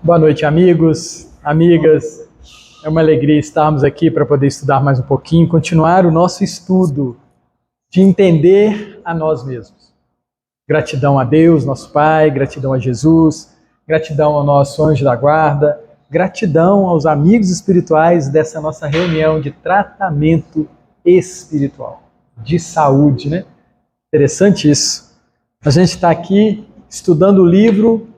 Boa noite, amigos, amigas. É uma alegria estarmos aqui para poder estudar mais um pouquinho, continuar o nosso estudo de entender a nós mesmos. Gratidão a Deus, nosso Pai, gratidão a Jesus, gratidão ao nosso anjo da guarda, gratidão aos amigos espirituais dessa nossa reunião de tratamento espiritual, de saúde, né? Interessante isso. A gente está aqui estudando o livro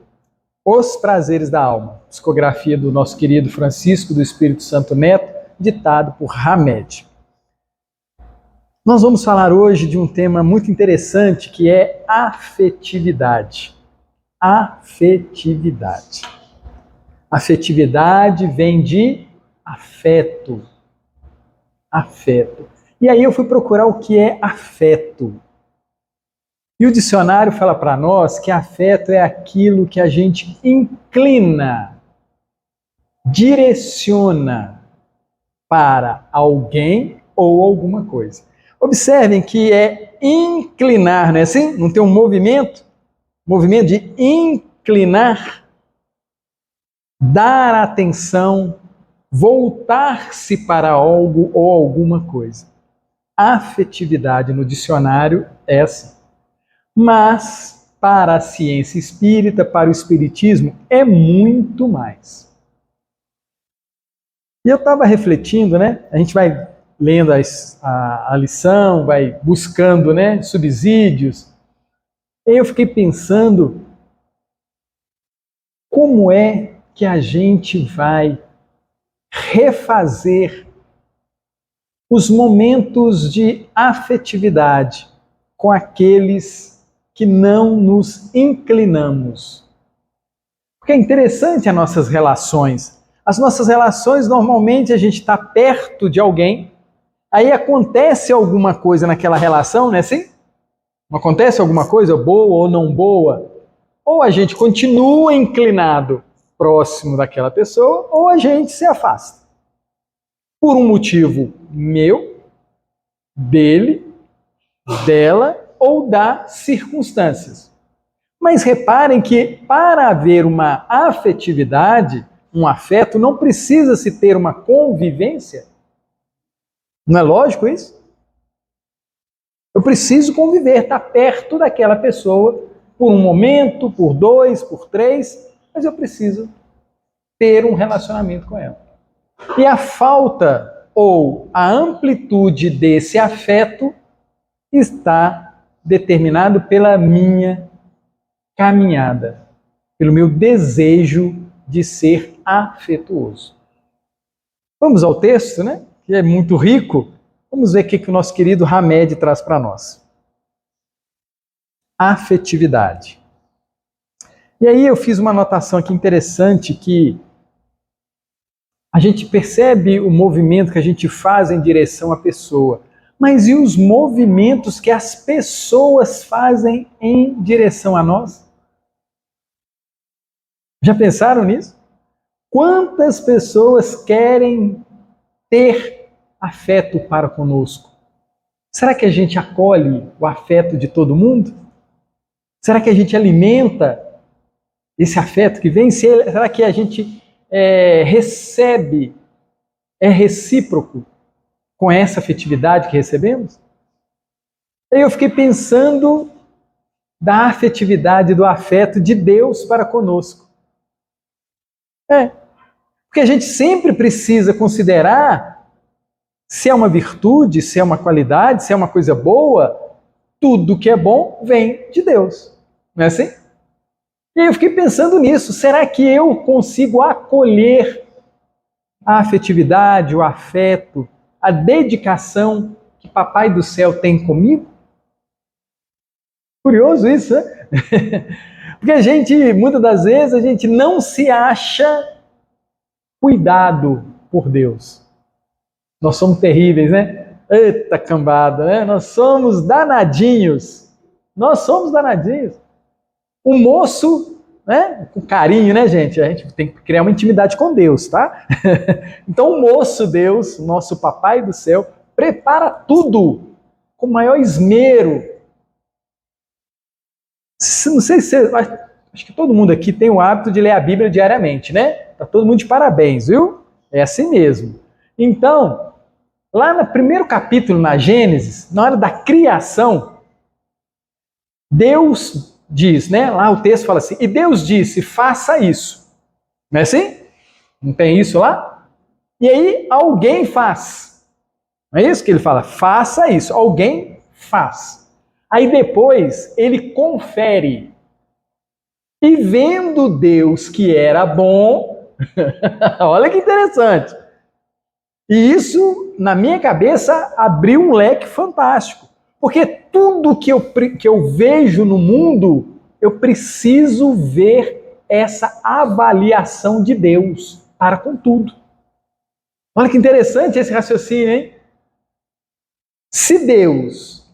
Os Prazeres da Alma, psicografia do nosso querido Francisco do Espírito Santo Neto, ditado por Hamed. Nós vamos falar hoje de um tema muito interessante que é afetividade. Afetividade. Afetividade vem de afeto. Afeto. E aí eu fui procurar o que é afeto. E o dicionário fala para nós que afeto é aquilo que a gente inclina, direciona para alguém ou alguma coisa. Observem que é inclinar, não é assim? Não tem um movimento? Movimento de inclinar, dar atenção, voltar-se para algo ou alguma coisa. Afetividade no dicionário é assim. Mas, para a ciência espírita, para o espiritismo, é muito mais. E eu estava refletindo, né? A gente vai lendo a lição, vai buscando, né, subsídios. E eu fiquei pensando como é que a gente vai refazer os momentos de afetividade com aqueles que não nos inclinamos. Porque é interessante as nossas relações. As nossas relações, normalmente, a gente está perto de alguém, aí acontece alguma coisa naquela relação, não é assim? Não acontece alguma coisa boa ou não boa? Ou a gente continua inclinado próximo daquela pessoa, ou a gente se afasta. Por um motivo meu, dele, dela, ou das circunstâncias. Mas reparem que para haver uma afetividade, um afeto, não precisa se ter uma convivência. Não é lógico isso? Eu preciso conviver, estar perto daquela pessoa por um momento, por 2, por 3, mas eu preciso ter um relacionamento com ela. E a falta ou a amplitude desse afeto está determinado pela minha caminhada, pelo meu desejo de ser afetuoso. Vamos ao texto, né? Que é muito rico. Vamos ver o que o nosso querido Hamed traz para nós. Afetividade. E aí eu fiz uma anotação aqui interessante que a gente percebe o movimento que a gente faz em direção à pessoa. Mas e os movimentos que as pessoas fazem em direção a nós? Já pensaram nisso? Quantas pessoas querem ter afeto para conosco? Será que a gente acolhe o afeto de todo mundo? Será que a gente alimenta esse afeto que vem? Será que a gente recebe, é recíproco com essa afetividade que recebemos? Aí eu fiquei pensando da afetividade, do afeto de Deus para conosco. Porque a gente sempre precisa considerar se é uma virtude, se é uma qualidade, se é uma coisa boa, tudo que é bom vem de Deus. Não é assim? E aí eu fiquei pensando nisso. Será que eu consigo acolher a afetividade, o afeto, a dedicação que Papai do Céu tem comigo? Curioso isso, né? Porque a gente, muitas das vezes, a gente não se acha cuidado por Deus. Nós somos terríveis, né? Eita cambada, né? Nós somos danadinhos. Nós somos danadinhos. O moço, né? Com carinho, né, gente? A gente tem que criar uma intimidade com Deus, tá? Então o moço Deus, nosso Papai do Céu, prepara tudo com o maior esmero. Não sei se Acho que todo mundo aqui tem o hábito de ler a Bíblia diariamente, né? Tá todo mundo de parabéns, viu? É assim mesmo. Então, lá no primeiro capítulo, na Gênesis, na hora da criação, Deus diz, né? Lá o texto fala assim, e Deus disse, faça isso. Não é assim? Não tem isso lá? E aí alguém faz. Não é isso que ele fala? Faça isso. Alguém faz. Aí depois ele confere. E vendo Deus que era bom, olha que interessante. E isso, na minha cabeça, abriu um leque fantástico. Porque tudo que eu vejo no mundo, eu preciso ver essa avaliação de Deus para com tudo. Olha que interessante esse raciocínio, hein? Se Deus,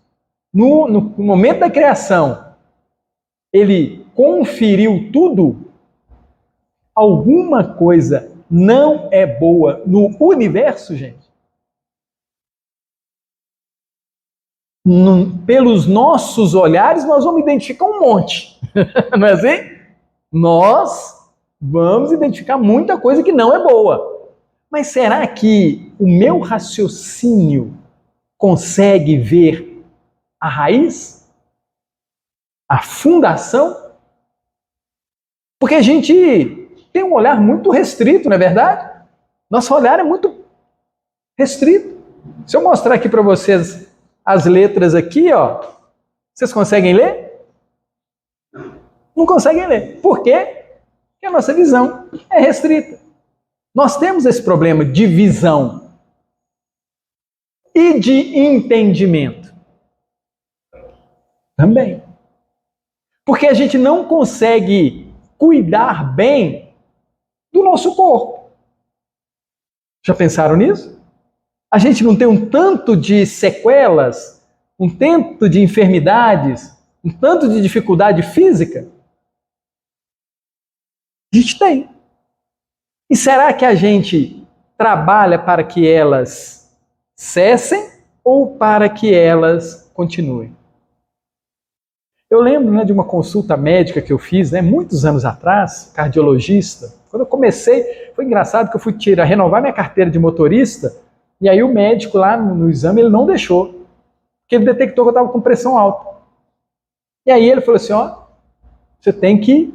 no momento da criação, ele conferiu tudo, alguma coisa não é boa no universo, gente? Pelos nossos olhares, nós vamos identificar um monte. Não é assim? Nós vamos identificar muita coisa que não é boa. Mas será que o meu raciocínio consegue ver a raiz? A fundação? Porque a gente tem um olhar muito restrito, não é verdade? Nosso olhar é muito restrito. Se eu mostrar aqui para vocês as letras aqui, ó, vocês conseguem ler? Não conseguem ler. Por quê? Porque a nossa visão é restrita. Nós temos esse problema de visão e de entendimento também. Porque a gente não consegue cuidar bem do nosso corpo. Já pensaram nisso? A gente não tem um tanto de sequelas, um tanto de enfermidades, um tanto de dificuldade física? A gente tem. E será que a gente trabalha para que elas cessem ou para que elas continuem? Eu lembro, de uma consulta médica que eu fiz, muitos anos atrás, cardiologista. Quando eu comecei, foi engraçado que eu fui renovar minha carteira de motorista, e aí o médico lá no exame, ele não deixou, porque ele detectou que eu estava com pressão alta. E aí ele falou assim, você tem que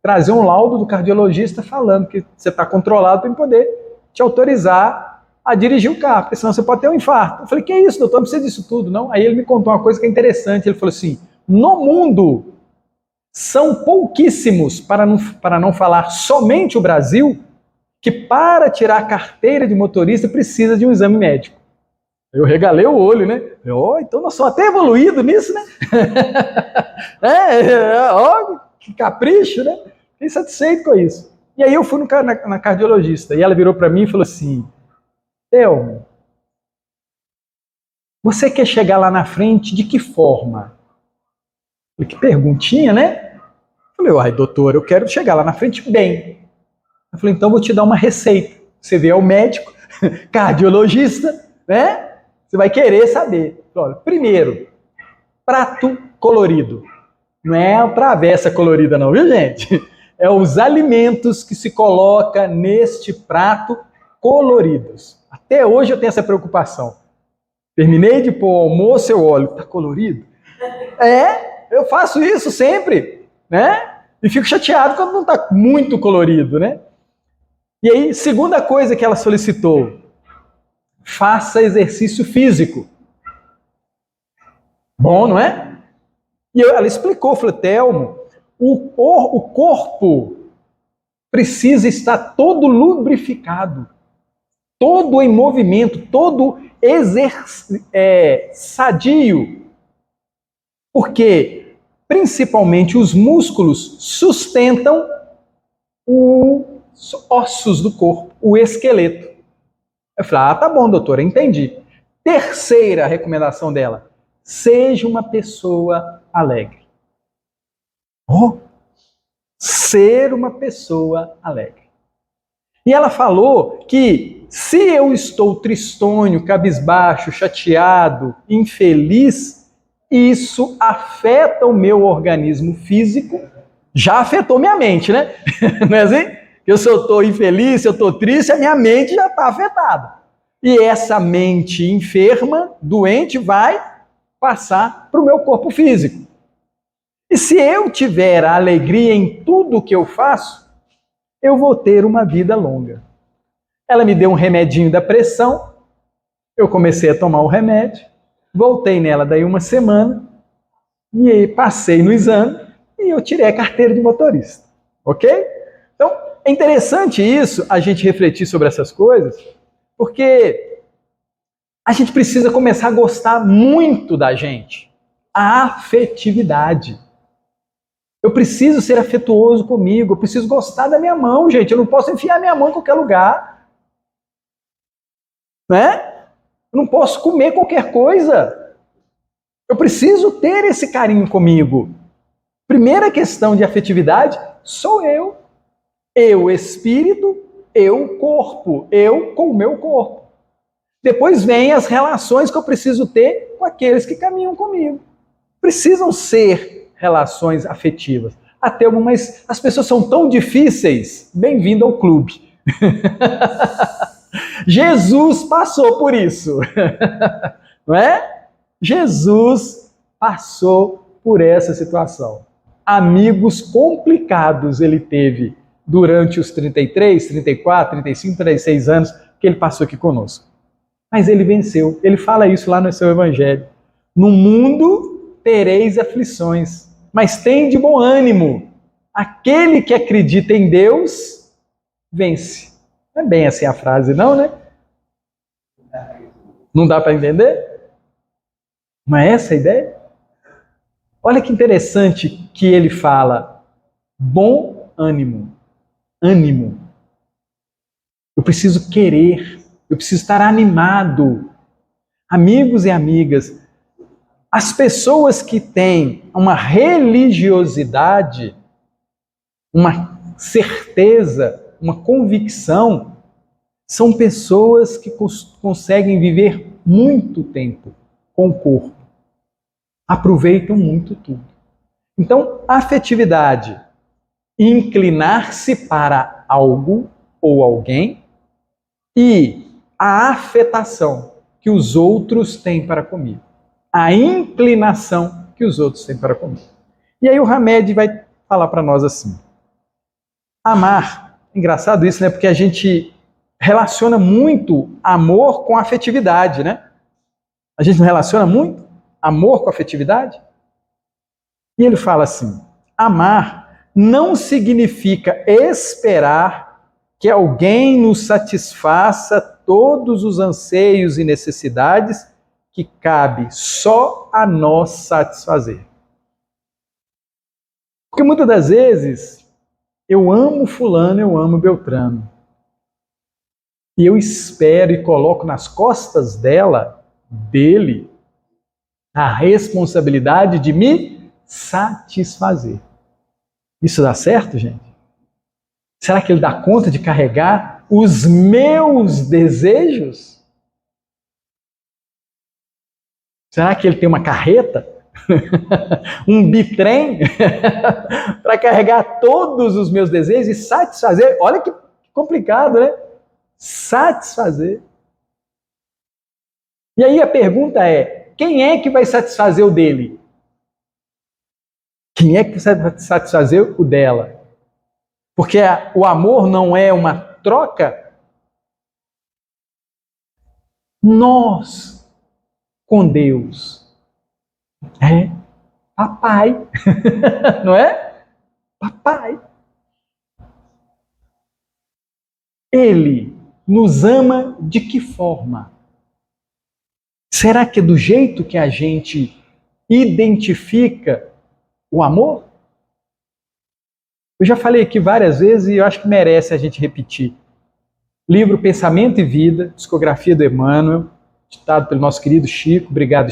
trazer um laudo do cardiologista falando que você está controlado para poder te autorizar a dirigir o carro, porque senão você pode ter um infarto. Eu falei, que isso, doutor, não precisa disso tudo, não. Aí ele me contou uma coisa que é interessante, ele falou assim, no mundo, são pouquíssimos, para não falar somente o Brasil, que para tirar a carteira de motorista precisa de um exame médico. Eu regalei o olho, né? Então nós somos até evoluídos nisso, né? Que capricho, né? Fiquei satisfeito com isso. E aí eu fui na cardiologista, e ela virou para mim e falou assim, Thelmo, você quer chegar lá na frente de que forma? Que perguntinha, né? Eu falei, doutor, eu quero chegar lá na frente bem. Eu falei, então vou te dar uma receita. Você vê ao médico, cardiologista, né? Você vai querer saber. Olha, primeiro, prato colorido. Não é a travessa colorida não, viu, gente? É os alimentos que se coloca neste prato coloridos. Até hoje eu tenho essa preocupação. Terminei de pôr o almoço, eu olho, tá colorido? Eu faço isso sempre, né? E fico chateado quando não está muito colorido, né? E aí, segunda coisa que ela solicitou, faça exercício físico. Bom, não é? E ela explicou, falou, Thelmo, o corpo precisa estar todo lubrificado, todo em movimento, todo sadio. Porque, principalmente, os músculos sustentam os ossos do corpo, o esqueleto. Eu falei, tá bom, doutora, entendi. Terceira recomendação dela, seja uma pessoa alegre. Ser uma pessoa alegre. E ela falou que se eu estou tristonho, cabisbaixo, chateado, infeliz, isso afeta o meu organismo físico já afetou minha mente, né? Não é assim? Que se eu estou infeliz, se eu estou triste, a minha mente já está afetada. E essa mente enferma, doente, vai passar para o meu corpo físico. E se eu tiver a alegria em tudo que eu faço, eu vou ter uma vida longa. Ela me deu um remedinho da pressão, eu comecei a tomar o remédio, voltei nela daí uma semana, e aí passei no exame e eu tirei a carteira de motorista. Ok? Então, é interessante isso, a gente refletir sobre essas coisas, porque a gente precisa começar a gostar muito da gente. A afetividade. Eu preciso ser afetuoso comigo, eu preciso gostar da minha mão, gente. Eu não posso enfiar minha mão em qualquer lugar. Né? Eu não posso comer qualquer coisa. Eu preciso ter esse carinho comigo. Primeira questão de afetividade sou eu. Eu, espírito, eu, corpo. Eu com o meu corpo. Depois vem as relações que eu preciso ter com aqueles que caminham comigo. Precisam ser relações afetivas. Até mas as pessoas são tão difíceis. Bem-vindo ao clube. Jesus passou por isso. Não é? Jesus passou por essa situação. Amigos complicados ele teve durante os 33, 34, 35, 36 anos que ele passou aqui conosco. Mas ele venceu. Ele fala isso lá no seu evangelho. No mundo tereis aflições, mas tem de bom ânimo. Aquele que acredita em Deus, vence. Não é bem assim a frase, não, né? Não dá para entender? Não é essa a ideia? Olha que interessante que ele fala, bom ânimo. Ânimo. Eu preciso querer, eu preciso estar animado. Amigos e amigas, as pessoas que têm uma religiosidade, uma certeza, uma convicção, são pessoas que conseguem viver muito tempo com o corpo. Aproveitam muito tudo. Então, afetividade, inclinar-se para algo ou alguém, e a afetação que os outros têm para comigo. A inclinação que os outros têm para comigo. E aí o Hamed vai falar para nós assim. Amar. Engraçado isso, né? Porque a gente relaciona muito amor com afetividade, né? A gente não relaciona muito amor com afetividade? E ele fala assim, amar não significa esperar que alguém nos satisfaça todos os anseios e necessidades que cabe só a nós satisfazer. Porque muitas das vezes eu amo fulano, eu amo Beltrano. E eu espero e coloco nas costas dele, a responsabilidade de me satisfazer. Isso dá certo, gente? Será que ele dá conta de carregar os meus desejos? Será que ele tem uma carreta? Um bitrem? Para carregar todos os meus desejos e satisfazer? Olha que complicado, né? Satisfazer. E aí a pergunta é, quem é que vai satisfazer o dele? Quem é que vai satisfazer o dela? Porque o amor não é uma troca. Nós, com Deus, é papai, não é? Papai. Ele nos ama de que forma? Será que é do jeito que a gente identifica o amor? Eu já falei aqui várias vezes e eu acho que merece a gente repetir. Livro Pensamento e Vida, discografia do Emmanuel, ditado pelo nosso querido Chico, obrigado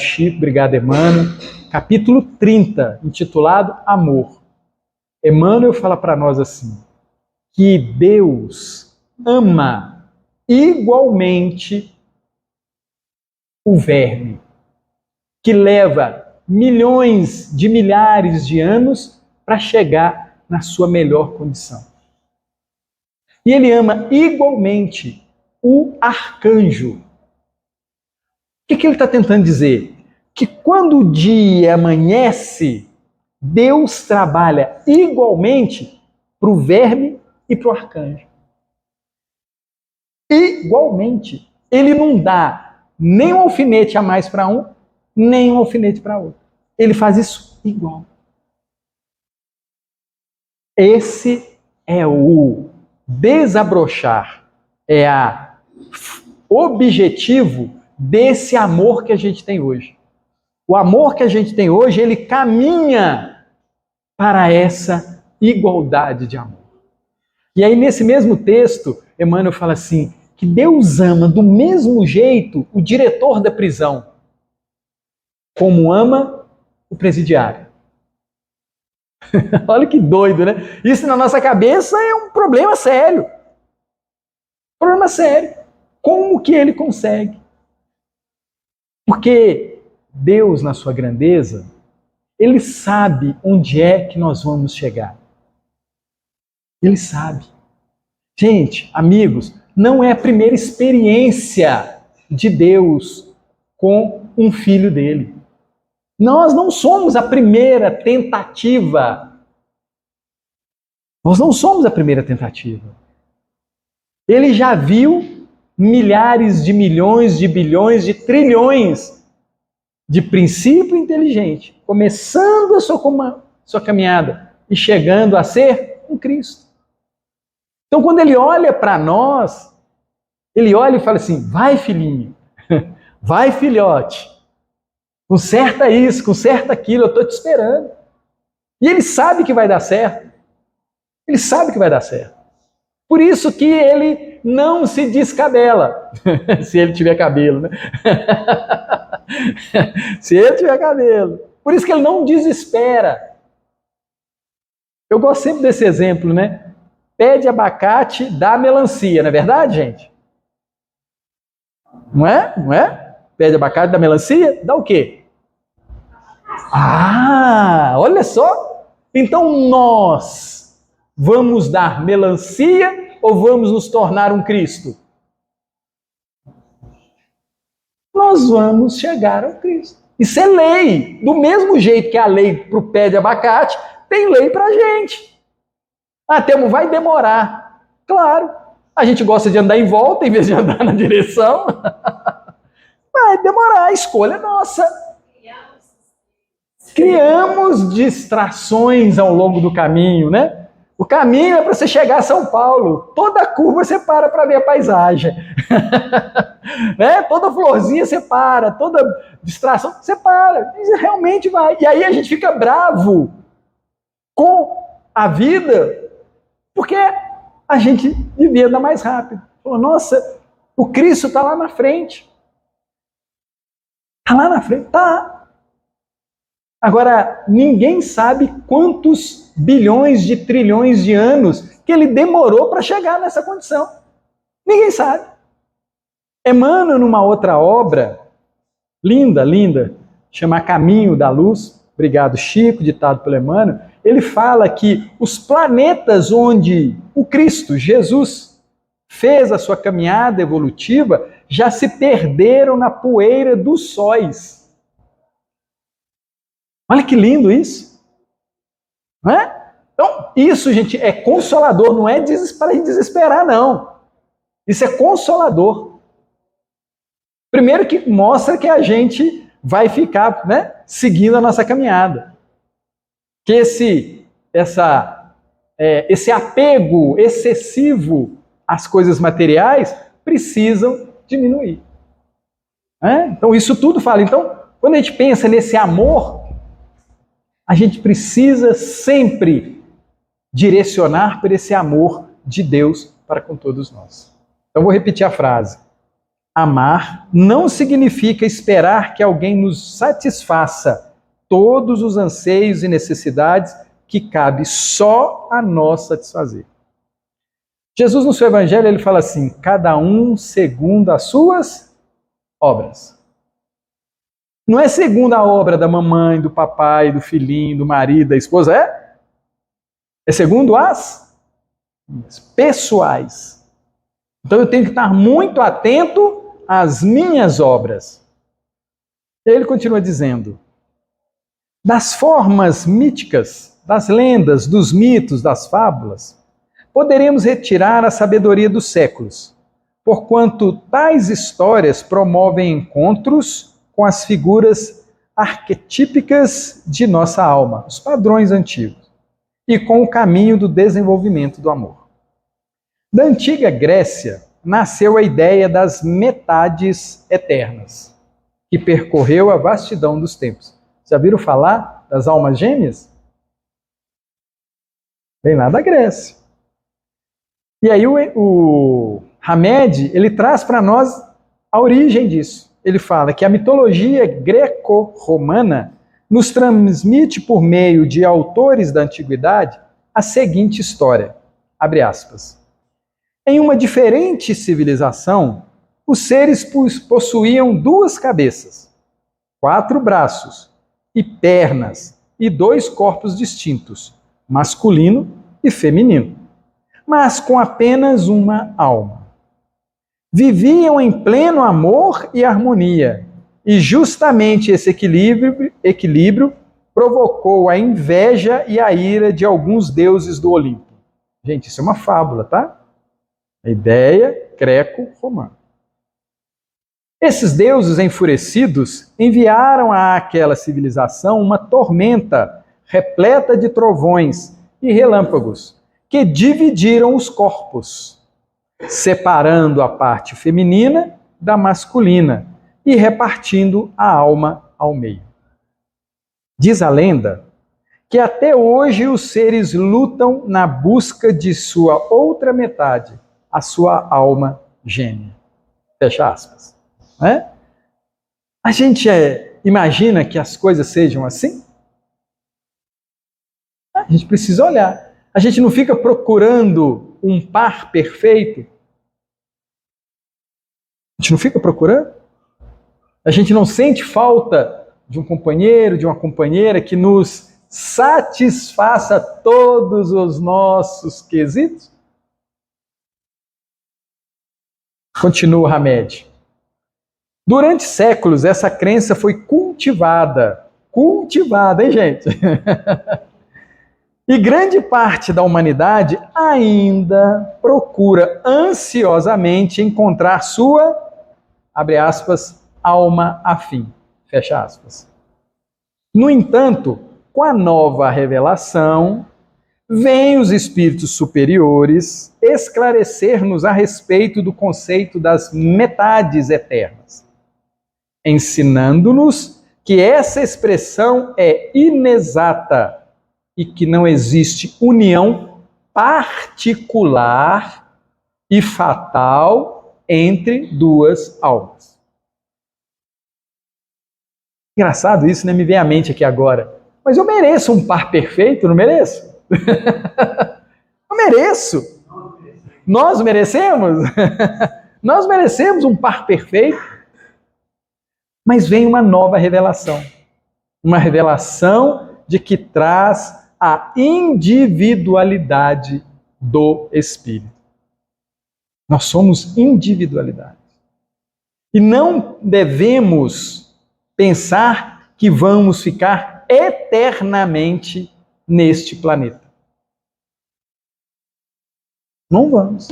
Emmanuel, capítulo 30, intitulado Amor. Emmanuel fala para nós assim, que Deus ama igualmente o verme, que leva milhões de milhares de anos para chegar na sua melhor condição. E ele ama igualmente o arcanjo. O que ele está tentando dizer? Que quando o dia amanhece, Deus trabalha igualmente para o verme e para o arcanjo. Igualmente. Ele não dá nem um alfinete a mais para um, nem um alfinete para outro. Ele faz isso igual. Esse é o desabrochar, é o objetivo desse amor que a gente tem hoje. O amor que a gente tem hoje, ele caminha para essa igualdade de amor. E aí, nesse mesmo texto, Emmanuel fala assim, que Deus ama do mesmo jeito o diretor da prisão, como ama o presidiário. Olha que doido, né? Isso na nossa cabeça é um problema sério. Problema sério. Como que ele consegue? Porque Deus, na sua grandeza, ele sabe onde é que nós vamos chegar. Ele sabe. Gente, amigos, não é a primeira experiência de Deus com um filho dele. Nós não somos a primeira tentativa. Nós não somos a primeira tentativa. Ele já viu milhares de milhões, de bilhões, de trilhões de princípio inteligente, começando a sua caminhada e chegando a ser um Cristo. Então, quando ele olha para nós, ele olha e fala assim, vai filhinho, vai filhote, conserta isso, conserta aquilo, eu estou te esperando. E ele sabe que vai dar certo. Ele sabe que vai dar certo. Por isso que ele não se descabela. Se ele tiver cabelo, né? Se ele tiver cabelo. Por isso que ele não desespera. Eu gosto sempre desse exemplo, né? Pé de abacate dá melancia, não é verdade, gente? Não é? Não é? Pé de abacate dá melancia? Dá o quê? Ah, olha só. Então nós vamos dar melancia ou vamos nos tornar um Cristo? Nós vamos chegar ao Cristo. Isso é lei. Do mesmo jeito que a lei para o pé de abacate, tem lei para a gente. Ah, vai demorar. Claro. A gente gosta de andar em volta em vez de andar na direção. Vai demorar. A escolha é nossa. Criamos distrações ao longo do caminho, né? O caminho é para você chegar a São Paulo. Toda curva você para ver a paisagem. Né? Toda florzinha você para, toda distração você para. E realmente vai. E aí a gente fica bravo com a vida porque a gente devia andar mais rápido. Nossa, o Cristo está lá na frente. Está lá na frente? Está. Agora, ninguém sabe quantos bilhões de trilhões de anos que ele demorou para chegar nessa condição. Ninguém sabe. Emmanuel, numa outra obra, linda, linda, chama Caminho da Luz, obrigado Chico, ditado pelo Emmanuel, ele fala que os planetas onde o Cristo, Jesus, fez a sua caminhada evolutiva, já se perderam na poeira dos sóis. Olha que lindo isso. Não é? Então, isso, gente, é consolador, não é para desesperar, não. Isso é consolador. Primeiro que mostra que a gente vai ficar, né, seguindo a nossa caminhada. Que esse apego excessivo às coisas materiais precisam diminuir. Então, isso tudo fala. Então, quando a gente pensa nesse amor, a gente precisa sempre direcionar para esse amor de Deus para com todos nós. Então, vou repetir a frase. Amar não significa esperar que alguém nos satisfaça todos os anseios e necessidades que cabe só a nós satisfazer. Jesus, no seu evangelho, ele fala assim, cada um segundo as suas obras. Não é segundo a obra da mamãe, do papai, do filhinho, do marido, da esposa, É segundo as pessoais. Então eu tenho que estar muito atento às minhas obras. E ele continua dizendo: das formas míticas, das lendas, dos mitos, das fábulas, poderemos retirar a sabedoria dos séculos, porquanto tais histórias promovem encontros com as figuras arquetípicas de nossa alma, os padrões antigos, e com o caminho do desenvolvimento do amor. Da antiga Grécia nasceu a ideia das metades eternas, que percorreu a vastidão dos tempos. Já viram falar das almas gêmeas? Vem lá da Grécia. E aí o Hamed, ele traz para nós a origem disso. Ele fala que a mitologia greco-romana nos transmite por meio de autores da antiguidade a seguinte história, abre aspas. Em uma diferente civilização, os seres possuíam 2 cabeças, 4 braços e pernas e 2 corpos distintos, masculino e feminino, mas com apenas uma alma. Viviam em pleno amor e harmonia, e justamente esse equilíbrio provocou a inveja e a ira de alguns deuses do Olimpo. Gente, isso é uma fábula, tá? A ideia greco-romana. Esses deuses enfurecidos enviaram àquela civilização uma tormenta repleta de trovões e relâmpagos, que dividiram os corpos, separando a parte feminina da masculina e repartindo a alma ao meio. Diz a lenda que até hoje os seres lutam na busca de sua outra metade, a sua alma gêmea. Fecha aspas. Né? A gente imagina que as coisas sejam assim? A gente precisa olhar. A gente não fica procurando um par perfeito? A gente não fica procurando? A gente não sente falta de um companheiro, de uma companheira que nos satisfaça todos os nossos quesitos? Continua Hamed. Durante séculos, essa crença foi cultivada, hein, gente? E grande parte da humanidade ainda procura ansiosamente encontrar sua, abre aspas, alma afim, fecha aspas. No entanto, com a nova revelação, vêm os espíritos superiores esclarecer-nos a respeito do conceito das metades eternas, ensinando-nos que essa expressão é inexata e que não existe união particular e fatal entre 2 almas. Engraçado isso, né? Me vem à mente aqui agora. Mas eu mereço um par perfeito, não mereço? Eu mereço. Nós merecemos? Nós merecemos um par perfeito. Mas vem uma nova revelação. Uma revelação de que traz a individualidade do Espírito. Nós somos individualidade. E não devemos pensar que vamos ficar eternamente neste planeta. Não vamos.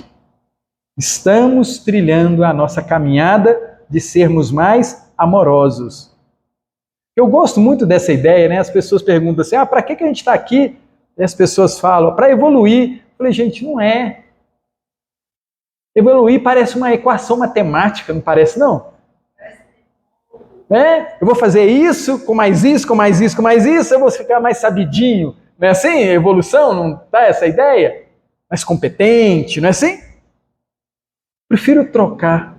Estamos trilhando a nossa caminhada de sermos mais amorosos. Eu gosto muito dessa ideia, né? As pessoas perguntam assim, para que a gente está aqui? E as pessoas falam, para evoluir. Eu falei, gente, não é. Evoluir parece uma equação matemática, não parece, não? Eu vou fazer isso, com mais isso, com mais isso, com mais isso, eu vou ficar mais sabidinho. Não é assim? Evolução, não tá essa ideia? Mais competente, não é assim? Prefiro trocar.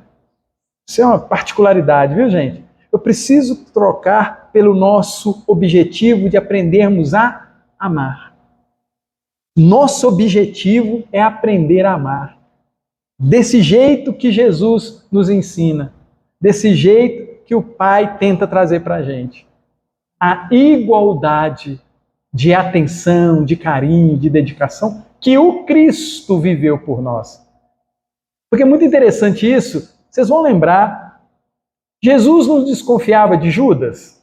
Isso é uma particularidade, viu, gente? Eu preciso trocar pelo nosso objetivo de aprendermos a amar. Nosso objetivo é aprender a amar. Desse jeito que Jesus nos ensina. Desse jeito que o Pai tenta trazer para a gente. A igualdade de atenção, de carinho, de dedicação que o Cristo viveu por nós. Porque é muito interessante isso. Vocês vão lembrar, Jesus não desconfiava de Judas?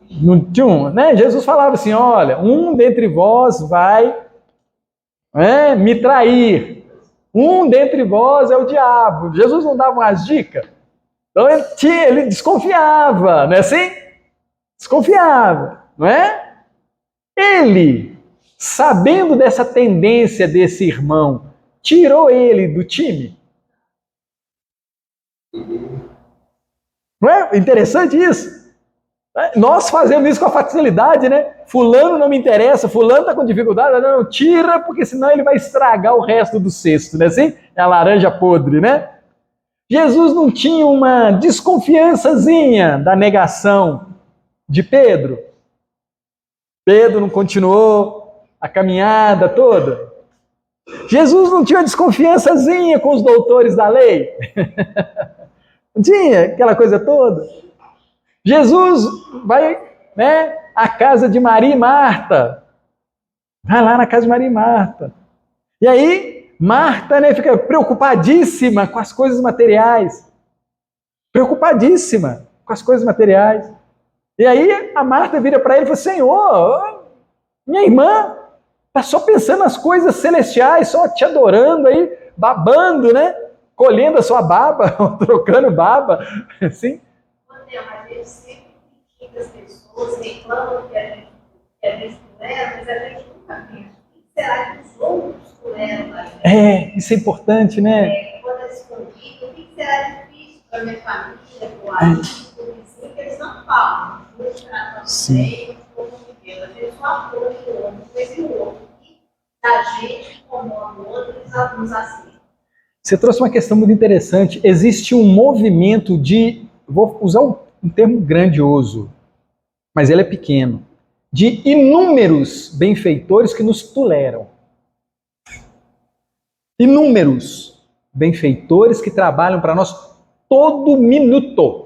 Não tinha né? Jesus falava assim, olha, um dentre vós vai me trair. Um dentre vós é o diabo. Jesus não dava umas dicas? Então ele desconfiava, não é assim? Desconfiava, não é? Ele, sabendo dessa tendência desse irmão, tirou ele do time. Não é interessante isso? Nós fazemos isso com a facilidade, né? Fulano não me interessa, fulano está com dificuldade, não, tira, porque senão ele vai estragar o resto do cesto, né? Assim? É a laranja podre, né? Jesus não tinha uma desconfiançazinha da negação de Pedro. Pedro não continuou a caminhada toda. Jesus não tinha uma desconfiançazinha com os doutores da lei. Não tinha aquela coisa toda. Jesus vai, à casa de Maria e Marta. Vai lá na casa de Maria e Marta. E aí, Marta, fica preocupadíssima com as coisas materiais. Preocupadíssima com as coisas materiais. E aí, a Marta vira para ele e fala, Senhor, minha irmã está só pensando nas coisas celestiais, só te adorando aí, babando, colhendo a sua baba, trocando baba, assim. Mas a gente sempre critica as pessoas, reclamam que a gente tolera, mas a gente nunca pensa. O que será que os outros toleram da gente? Isso é importante, né? Quando eles convidam, o que será difícil para a minha família, para o amigo, para o vizinho, que eles não falam. Não tratam bem, não convivendo. A gente só apoia o outro, fez o outro. E a gente, como o outro, eles nos aceitam. Você trouxe uma questão muito interessante. Existe um movimento de, vou usar um termo grandioso, mas ele é pequeno, de inúmeros benfeitores que nos toleram. Inúmeros benfeitores que trabalham para nós todo minuto.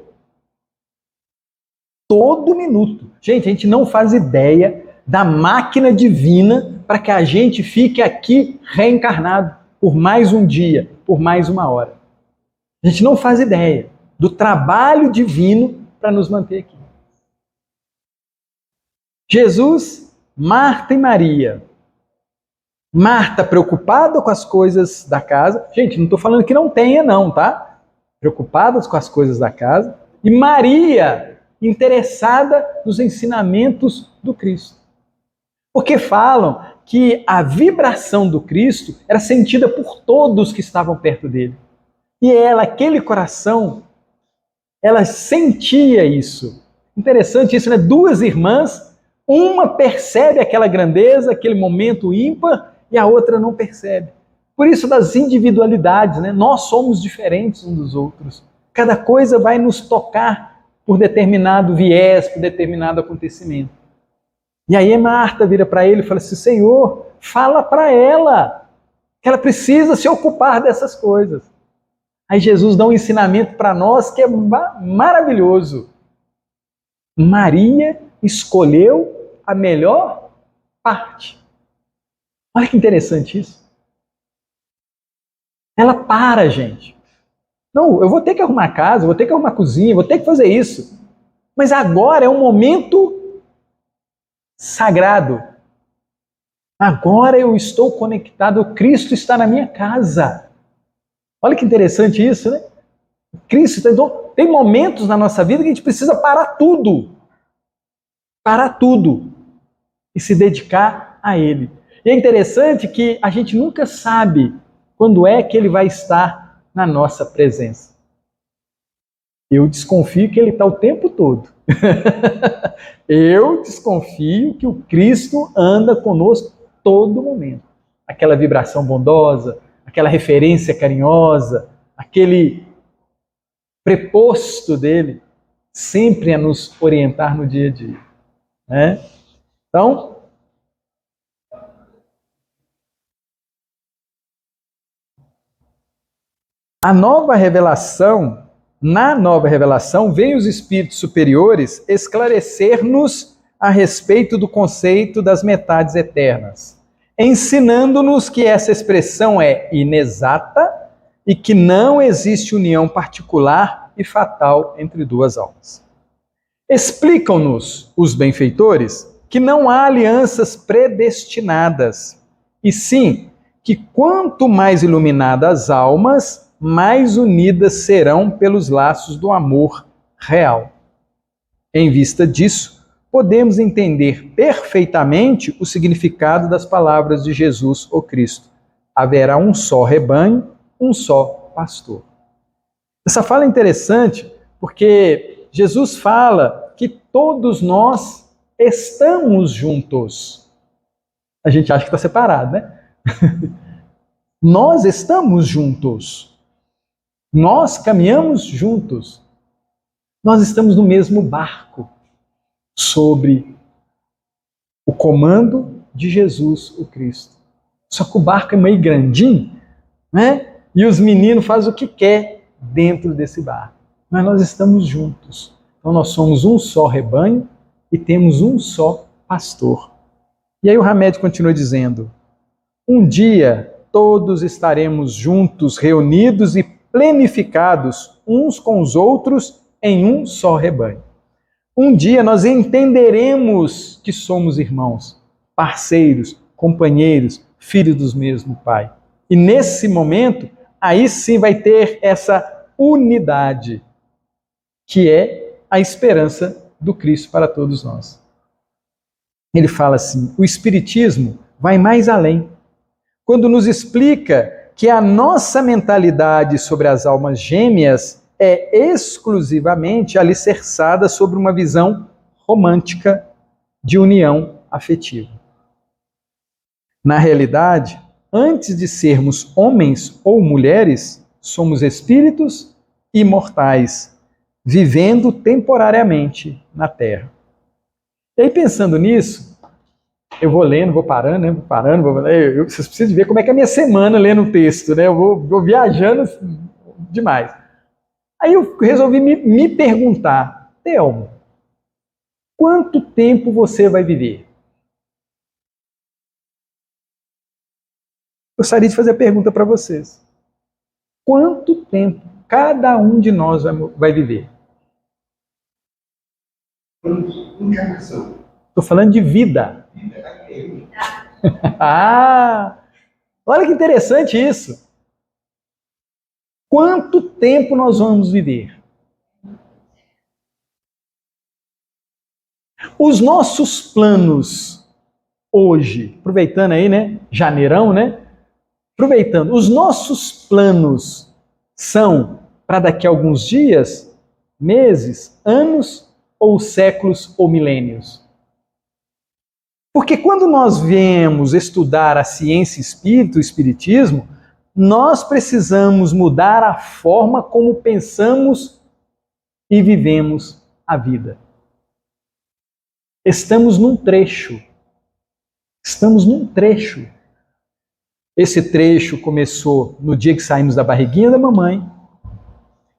Todo minuto. Gente, a gente não faz ideia da máquina divina para que a gente fique aqui reencarnado por mais um dia, por mais uma hora. A gente não faz ideia do trabalho divino para nos manter aqui. Jesus, Marta e Maria. Marta preocupada com as coisas da casa. Gente, não estou falando que não tenha não, tá? Preocupadas com as coisas da casa. E Maria interessada nos ensinamentos do Cristo. Porque falam que a vibração do Cristo era sentida por todos que estavam perto dele. E ela, aquele coração, ela sentia isso. Interessante isso, né? Duas irmãs, uma percebe aquela grandeza, aquele momento ímpar, e a outra não percebe. Por isso das individualidades, né? Nós somos diferentes uns dos outros. Cada coisa vai nos tocar por determinado viés, por determinado acontecimento. E aí Marta vira para ele e fala assim, Senhor, fala para ela que ela precisa se ocupar dessas coisas. Aí Jesus dá um ensinamento para nós que é maravilhoso. Maria escolheu a melhor parte. Olha que interessante isso. Ela para, gente. Não, eu vou ter que arrumar a casa, vou ter que arrumar a cozinha, vou ter que fazer isso. Mas agora é um momento sagrado. Agora eu estou conectado, o Cristo está na minha casa. Olha que interessante isso, né? Cristo, então, tem momentos na nossa vida que a gente precisa parar tudo. Parar tudo. E se dedicar a Ele. E é interessante que a gente nunca sabe quando é que Ele vai estar na nossa presença. Eu desconfio que Ele está o tempo todo. Eu desconfio que o Cristo anda conosco todo momento. Aquela vibração bondosa, aquela referência carinhosa, aquele preposto dele, sempre a nos orientar no dia a dia. Né? Então, na nova revelação, veem os espíritos superiores esclarecer-nos a respeito do conceito das metades eternas, ensinando-nos que essa expressão é inexata e que não existe união particular e fatal entre duas almas. Explicam-nos os benfeitores que não há alianças predestinadas, e sim que quanto mais iluminadas as almas, mais unidas serão pelos laços do amor real. Em vista disso, podemos entender perfeitamente o significado das palavras de Jesus, o Cristo. Haverá um só rebanho, um só pastor. Essa fala é interessante porque Jesus fala que todos nós estamos juntos. A gente acha que está separado, né? Nós estamos juntos. Nós caminhamos juntos. Nós estamos no mesmo barco, sobre o comando de Jesus, o Cristo. Só que o barco é meio grandinho, né? E os meninos fazem o que quer dentro desse barco. Mas nós estamos juntos. Então nós somos um só rebanho e temos um só pastor. E aí o Hamed continua dizendo: um dia todos estaremos juntos, reunidos e plenificados uns com os outros em um só rebanho. Um dia nós entenderemos que somos irmãos, parceiros, companheiros, filhos do mesmo Pai. E nesse momento, aí sim vai ter essa unidade, que é a esperança do Cristo para todos nós. Ele fala assim: o Espiritismo vai mais além, quando nos explica que a nossa mentalidade sobre as almas gêmeas é exclusivamente alicerçada sobre uma visão romântica de união afetiva. Na realidade, antes de sermos homens ou mulheres, somos espíritos imortais, vivendo temporariamente na Terra. E aí, pensando nisso, eu vou lendo, vou parando, né? Vocês precisam ver como é que é a minha semana lendo o texto, né? Eu vou viajando demais. Aí eu resolvi me perguntar: Thelmo, quanto tempo você vai viver? Gostaria de fazer a pergunta para vocês. Quanto tempo cada um de nós vai viver? Encarnação. Estou falando de vida. Ah, olha que interessante isso. Quanto tempo nós vamos viver? Os nossos planos hoje, aproveitando aí, né? Janeirão, né? Aproveitando, os nossos planos são para daqui a alguns dias, meses, anos, ou séculos ou milênios? Porque quando nós viemos estudar a ciência espírita, o espiritismo, nós precisamos mudar a forma como pensamos e vivemos a vida. Estamos num trecho. Esse trecho começou no dia que saímos da barriguinha da mamãe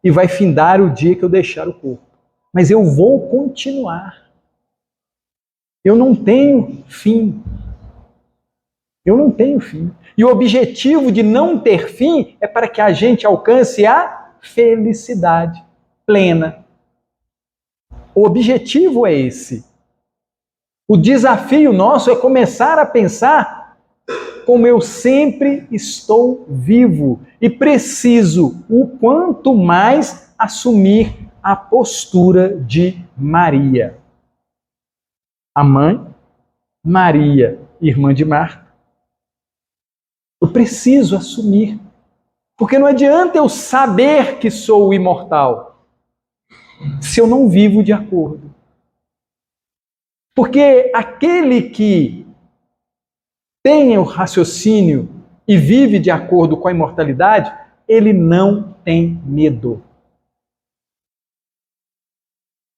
e vai findar o dia que eu deixar o corpo. Mas eu vou continuar. Eu não tenho fim. E o objetivo de não ter fim é para que a gente alcance a felicidade plena. O objetivo é esse. O desafio nosso é começar a pensar como eu sempre estou vivo e preciso o quanto mais assumir a postura de Maria. A mãe, Maria, irmã de Marta. Eu preciso assumir. Porque não adianta eu saber que sou imortal se eu não vivo de acordo. Porque aquele que tem o raciocínio e vive de acordo com a imortalidade, ele não tem medo.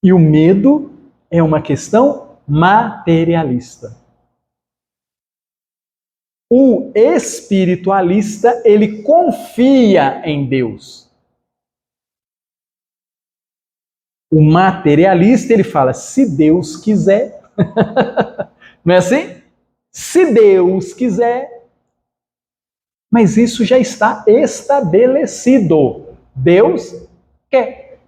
E o medo é uma questão materialista. O espiritualista, ele confia em Deus. O materialista, ele fala: se Deus quiser, Não é assim? Se Deus quiser. Mas isso já está estabelecido. Deus quer.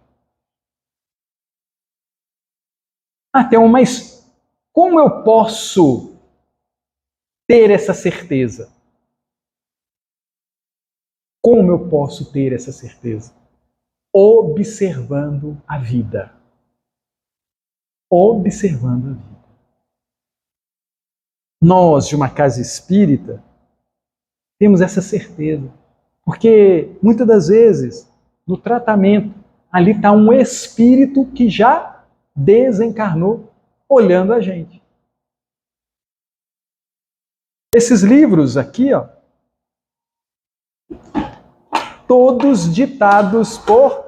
Então, mas como eu posso ter essa certeza? Como eu posso ter essa certeza? Observando a vida. Observando a vida. Nós, de uma casa espírita, temos essa certeza. Porque, muitas das vezes, no tratamento, ali está um espírito que já desencarnou, olhando a gente. Esses livros aqui, ó, todos ditados por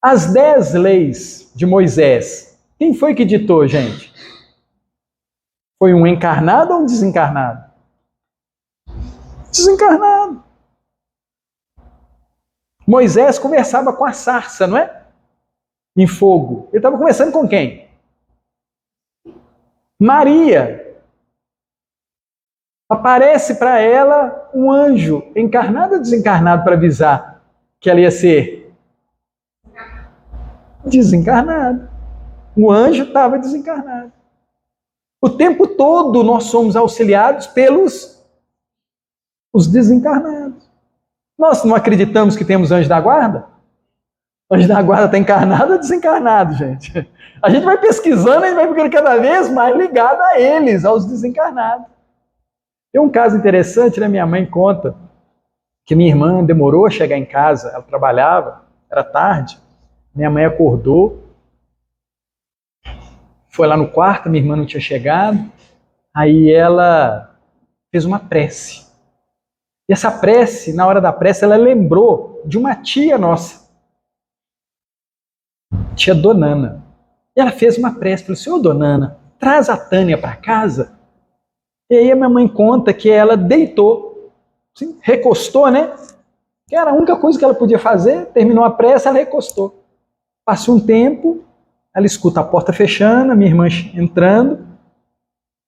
as 10 leis de Moisés. Quem foi que ditou, gente? Foi um encarnado ou um desencarnado? Desencarnado. Moisés conversava com a sarça, não é? Em fogo. Ele estava conversando com quem? Maria. Aparece para ela um anjo, encarnado ou desencarnado, para avisar que ela ia ser desencarnado. O anjo estava desencarnado. O tempo todo nós somos auxiliados pelos os desencarnados. Nós não acreditamos que temos anjo da guarda? O anjo da guarda está encarnado ou desencarnado, gente? A gente vai pesquisando e vai ficando cada vez mais ligado a eles, aos desencarnados. Tem um caso interessante, né? Minha mãe conta que minha irmã demorou a chegar em casa, ela trabalhava, era tarde, minha mãe acordou, foi lá no quarto, minha irmã não tinha chegado, aí ela fez uma prece. E essa prece, na hora da prece, ela lembrou de uma tia nossa, tia Donana. E ela fez uma prece, falou: senhor Donana, traz a Tânia para casa. E aí a minha mãe conta que ela deitou, assim, recostou, né? Que era a única coisa que ela podia fazer, terminou a prece, ela recostou. Passou um tempo, ela escuta a porta fechando, a minha irmã entrando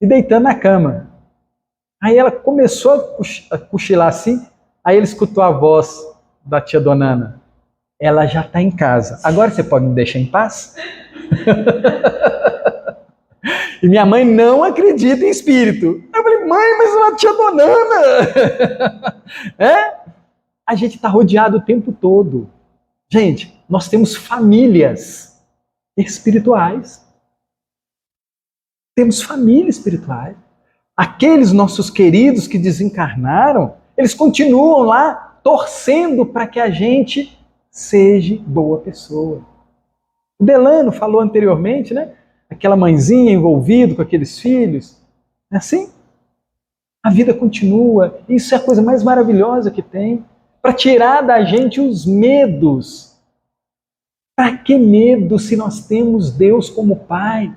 e deitando na cama. Aí ela começou a cochilar assim, aí ele escutou a voz da tia Donana. Ela já está em casa. Agora você pode me deixar em paz? E minha mãe não acredita em espírito. Eu falei: mãe, mas uma tia Donana! É? A gente está rodeado o tempo todo. Gente, nós temos famílias espirituais. Temos famílias espirituais. Aqueles nossos queridos que desencarnaram, eles continuam lá torcendo para que a gente seja boa pessoa. O Delano falou anteriormente, né? Aquela mãezinha envolvida com aqueles filhos. É assim? A vida continua. Isso é a coisa mais maravilhosa que tem. Para tirar da gente os medos. Para que medo se nós temos Deus como Pai?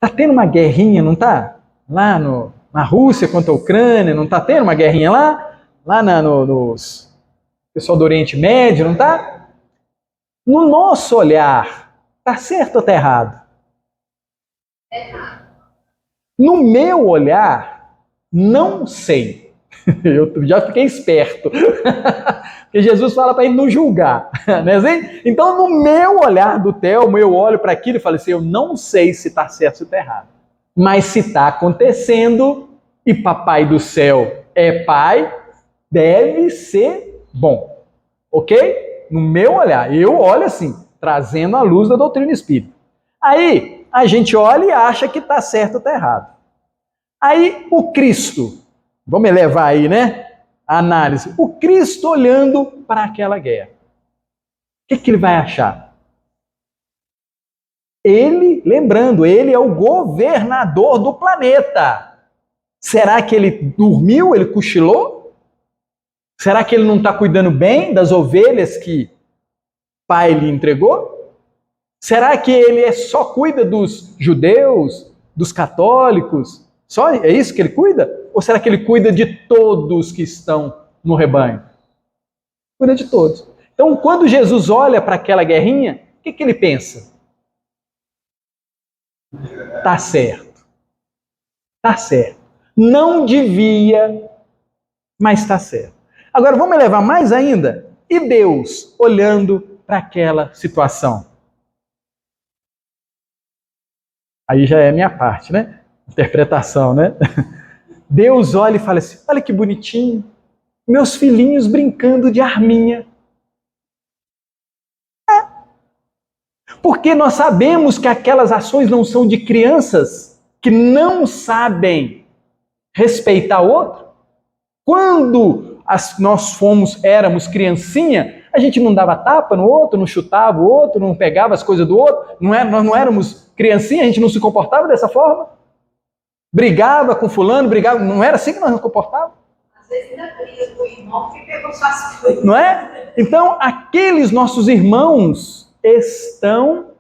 Está tendo uma guerrinha, não está? Lá na Rússia contra a Ucrânia, não está tendo uma guerrinha lá? Lá nos pessoal do Oriente Médio, não está? No nosso olhar, está certo ou está errado? Errado. No meu olhar, não sei. Eu já fiquei esperto. Porque Jesus fala para ele não julgar. Não é assim? Então, no meu olhar do Telmo, eu olho para aquilo e falo assim: eu não sei se está certo ou se está errado. Mas se está acontecendo e Papai do Céu é Pai, deve ser bom. Ok? No meu olhar, eu olho assim, trazendo a luz da doutrina espírita. Aí, a gente olha e acha que está certo ou está errado. Aí, o Cristo, vamos elevar aí, né? A análise. O Cristo olhando para aquela guerra. O que ele vai achar? Ele, lembrando, ele é o governador do planeta. Será que ele dormiu, ele cochilou? Será que ele não está cuidando bem das ovelhas que Pai lhe entregou? Será que ele só cuida dos judeus, dos católicos? Só é isso que ele cuida? Ou será que ele cuida de todos que estão no rebanho? Cuida de todos. Então, quando Jesus olha para aquela guerrinha, o que ele pensa? Tá certo. Tá certo. Não devia, mas tá certo. Agora, vamos levar mais ainda? E Deus olhando para aquela situação? Aí já é a minha parte, né? Interpretação, né? Deus olha e fala assim, olha que bonitinho, meus filhinhos brincando de arminha. Porque nós sabemos que aquelas ações não são de crianças que não sabem respeitar o outro. Quando nós éramos criancinha, a gente não dava tapa no outro, não chutava o outro, não pegava as coisas do outro. Nós não éramos criancinha, a gente não se comportava dessa forma. Brigava com fulano, brigava, não era assim que nós nos comportávamos? Às vezes ainda briga com o irmão que pegou suas coisas. Não é? Então, aqueles nossos irmãos estão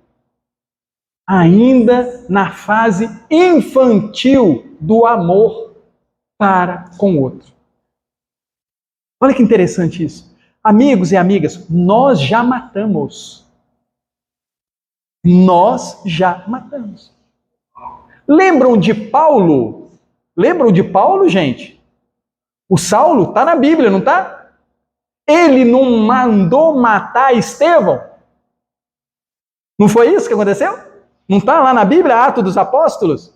ainda na fase infantil do amor para com o outro. Olha que interessante isso. Amigos e amigas, nós já matamos. Nós já matamos. Lembram de Paulo? Lembram de Paulo, gente? O Saulo está na Bíblia, não está? Ele não mandou matar Estevão? Não foi isso que aconteceu? Não está lá na Bíblia, Atos dos Apóstolos?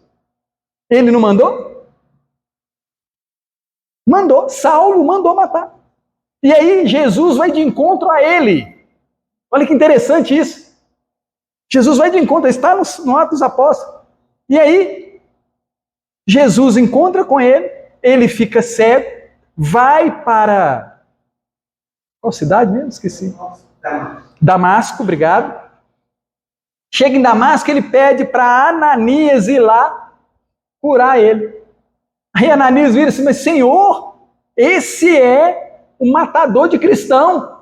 Ele não mandou? Mandou. Saulo mandou matar. E aí Jesus vai de encontro a ele. Olha que interessante isso. Jesus vai de encontro, está no Atos dos Apóstolos. E aí, Jesus encontra com ele, ele fica cego, vai para... Qual cidade mesmo? Esqueci. Damasco, obrigado. Chega em Damasco, ele pede para Ananias ir lá curar ele. Aí Ananias vira assim, mas Senhor, esse é o matador de cristão.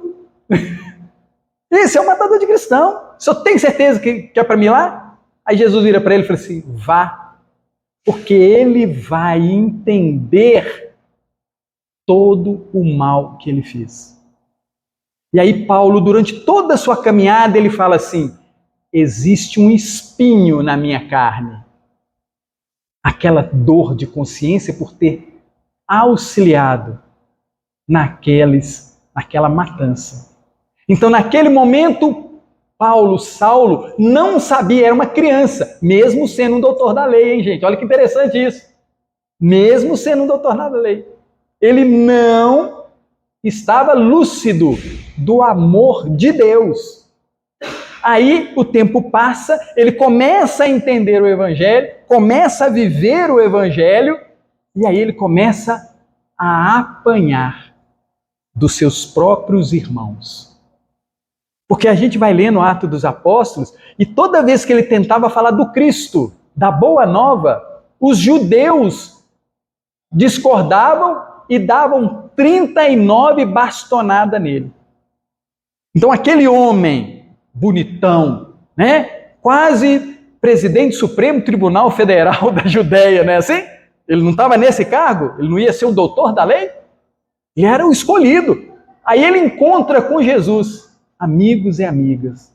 Esse é o matador de cristão. O senhor tem certeza que é para mim lá? Aí Jesus vira para ele e fala assim, vá, porque ele vai entender todo o mal que ele fez. E aí Paulo, durante toda a sua caminhada, ele fala assim, existe um espinho na minha carne. Aquela dor de consciência por ter auxiliado naquela matança. Então, naquele momento, Saulo, não sabia, era uma criança, mesmo sendo um doutor da lei, hein, gente? Olha que interessante isso. Mesmo sendo um doutor da lei. Ele não estava lúcido do amor de Deus. Aí o tempo passa, ele começa a entender o Evangelho, começa a viver o Evangelho, e aí ele começa a apanhar dos seus próprios irmãos. Porque a gente vai lendo o Atos dos Apóstolos, e toda vez que ele tentava falar do Cristo, da Boa Nova, os judeus discordavam e davam 39 bastonadas nele. Então aquele homem bonitão, né? Quase presidente do Supremo Tribunal Federal da Judéia, não é assim? Ele não estava nesse cargo? Ele não ia ser um doutor da lei? Ele era o escolhido. Aí ele encontra com Jesus. Amigos e amigas,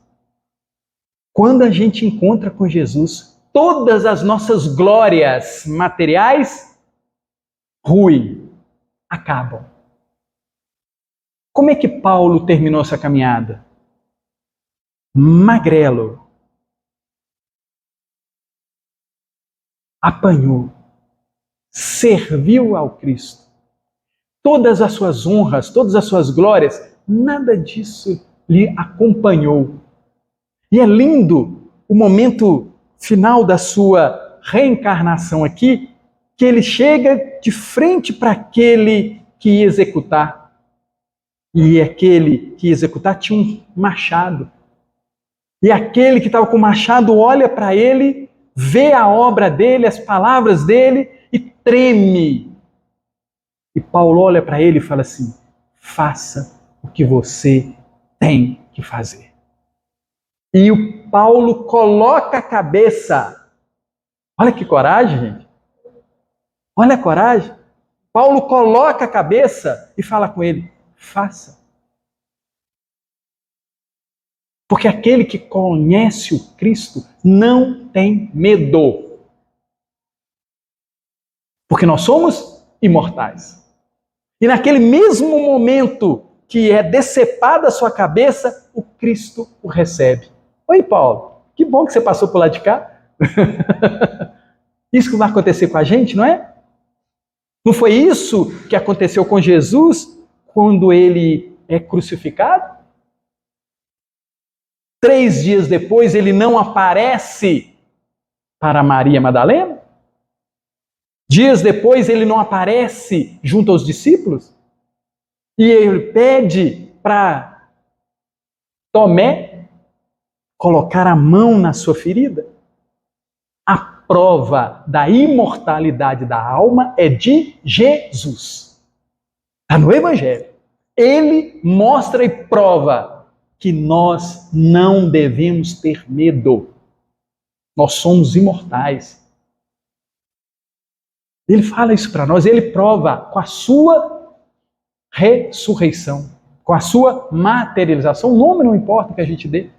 quando a gente encontra com Jesus, todas as nossas glórias materiais ruem, acabam. Como é que Paulo terminou essa caminhada? Magrelo. Apanhou. Serviu ao Cristo. Todas as suas honras, todas as suas glórias, nada disso lhe acompanhou. E é lindo o momento final da sua reencarnação aqui, que ele chega de frente para aquele que ia executar. E aquele que ia executar tinha um machado. E aquele que estava com o machado olha para ele, vê a obra dele, as palavras dele e treme. E Paulo olha para ele e fala assim, faça o que você tem que fazer. E o Paulo coloca a cabeça. Olha que coragem, gente. Olha a coragem. Paulo coloca a cabeça e fala com ele, faça. Porque aquele que conhece o Cristo não tem medo. Porque nós somos imortais. E naquele mesmo momento que é decepada a sua cabeça, o Cristo o recebe. Oi, Paulo, que bom que você passou por lá de cá. Isso que vai acontecer com a gente, não é? Não foi isso que aconteceu com Jesus quando ele é crucificado? 3 dias depois ele não aparece para Maria Madalena? Dias depois ele não aparece junto aos discípulos? E ele pede para Tomé colocar a mão na sua ferida? A prova da imortalidade da alma é de Jesus. Está no Evangelho. Ele mostra e prova que nós não devemos ter medo. Nós somos imortais. Ele fala isso para nós, ele prova com a sua ressurreição, com a sua materialização. O nome não importa que a gente dê,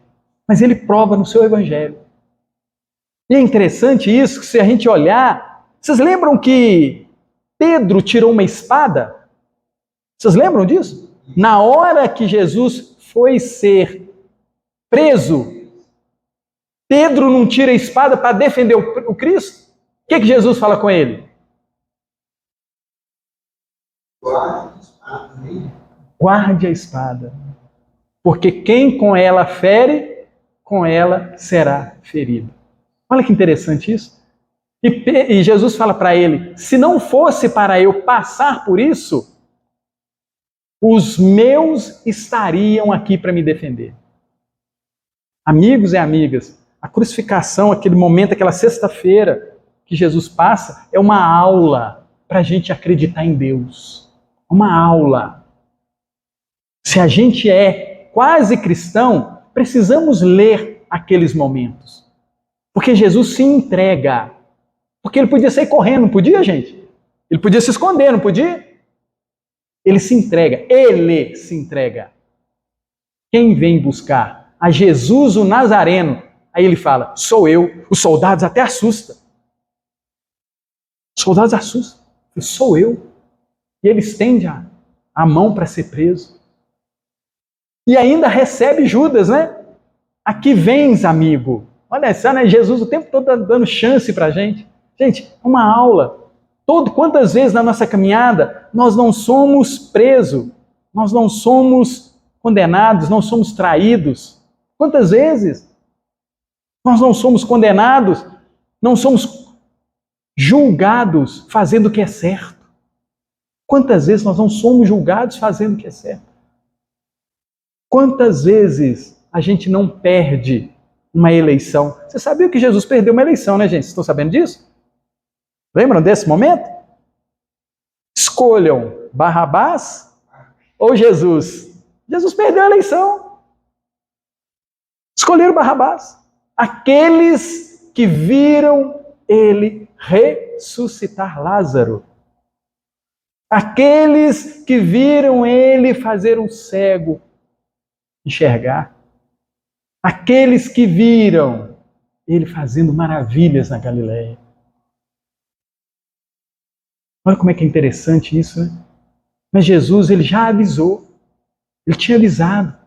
mas ele prova no seu Evangelho. E é interessante isso, que se a gente olhar, vocês lembram que Pedro tirou uma espada? Vocês lembram disso? Na hora que Jesus foi ser preso, Pedro não tira a espada para defender o Cristo? O que Jesus fala com ele? Guarde a espada, porque quem com ela fere, com ela será ferido. Olha que interessante isso. E Jesus fala para ele, se não fosse para eu passar por isso, os meus estariam aqui para me defender. Amigos e amigas, a crucificação, aquele momento, aquela sexta-feira que Jesus passa, é uma aula para a gente acreditar em Deus. Uma aula. Se a gente é quase cristão, precisamos ler aqueles momentos. Porque Jesus se entrega. Porque ele podia sair correndo, não podia, gente? Ele podia se esconder, não podia? Ele se entrega. Ele se entrega. Quem vem buscar a Jesus o Nazareno, aí ele fala, sou eu. Os soldados até assustam. Os soldados assustam. Sou eu. E ele estende a mão para ser preso. E ainda recebe Judas, né? Aqui vens, amigo. Olha só, né? Jesus o tempo todo dando chance para a gente. Gente, é uma aula. Quantas vezes na nossa caminhada nós não somos presos, nós não somos condenados, não somos traídos. Quantas vezes nós não somos condenados, não somos julgados fazendo o que é certo. Quantas vezes nós não somos julgados fazendo o que é certo? Quantas vezes a gente não perde uma eleição? Você sabia que Jesus perdeu uma eleição, né, gente? Vocês estão sabendo disso? Lembram desse momento? Escolham Barrabás ou Jesus. Jesus perdeu a eleição. Escolheram Barrabás. Aqueles que viram ele ressuscitar Lázaro. Aqueles que viram ele fazer um cego enxergar. Aqueles que viram ele fazendo maravilhas na Galileia. Olha como é que é interessante isso, né? Mas Jesus, ele já avisou. Ele tinha avisado.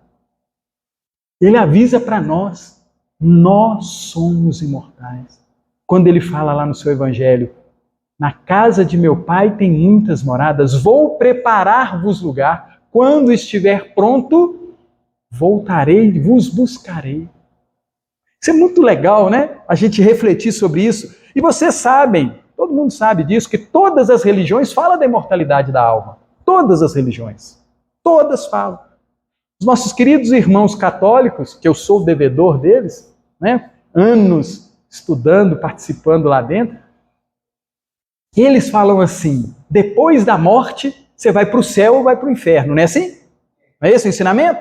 Ele avisa para nós. Nós somos imortais. Quando ele fala lá no seu Evangelho, na casa de meu pai tem muitas moradas, vou preparar-vos lugar. Quando estiver pronto, voltarei e vos buscarei. Isso é muito legal, né? A gente refletir sobre isso. E vocês sabem, todo mundo sabe disso, que todas as religiões falam da imortalidade da alma. Todas as religiões. Todas falam. Os nossos queridos irmãos católicos, que eu sou o devedor deles, né? Anos estudando, participando lá dentro, eles falam assim, depois da morte, você vai para o céu ou vai para o inferno, não é assim? Não é esse o ensinamento?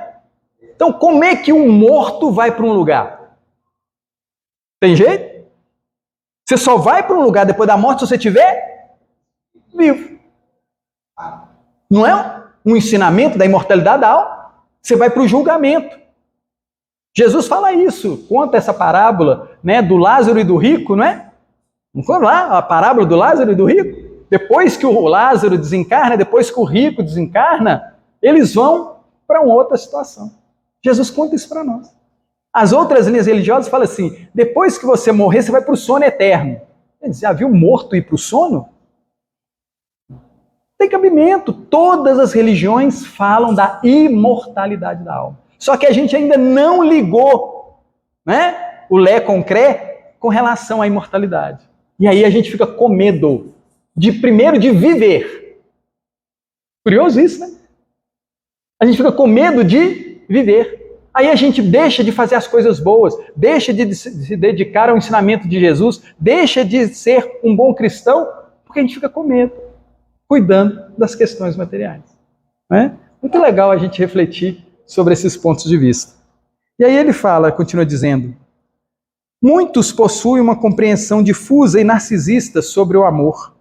Então, como é que um morto vai para um lugar? Tem jeito? Você só vai para um lugar depois da morte se você estiver vivo. Não é um ensinamento da imortalidade da alma? Você vai para o julgamento. Jesus fala isso, conta essa parábola, né, do Lázaro e do rico, não é? Não foi lá a parábola do Lázaro e do rico? Depois que o Lázaro desencarna, depois que o rico desencarna, eles vão para uma outra situação. Jesus conta isso para nós. As outras linhas religiosas falam assim, depois que você morrer, você vai para o sono eterno. Eles já viu morto ir para o sono? Tem cabimento. Todas as religiões falam da imortalidade da alma. Só que a gente ainda não ligou, né, o lé com cré com relação à imortalidade. E aí a gente fica com medo primeiro de viver. Curioso isso, né? A gente fica com medo de viver. Aí a gente deixa de fazer as coisas boas, deixa de se dedicar ao ensinamento de Jesus, deixa de ser um bom cristão, porque a gente fica com medo, cuidando das questões materiais. Né? Muito legal a gente refletir sobre esses pontos de vista. E aí ele fala, continua dizendo, muitos possuem uma compreensão difusa e narcisista sobre o amor,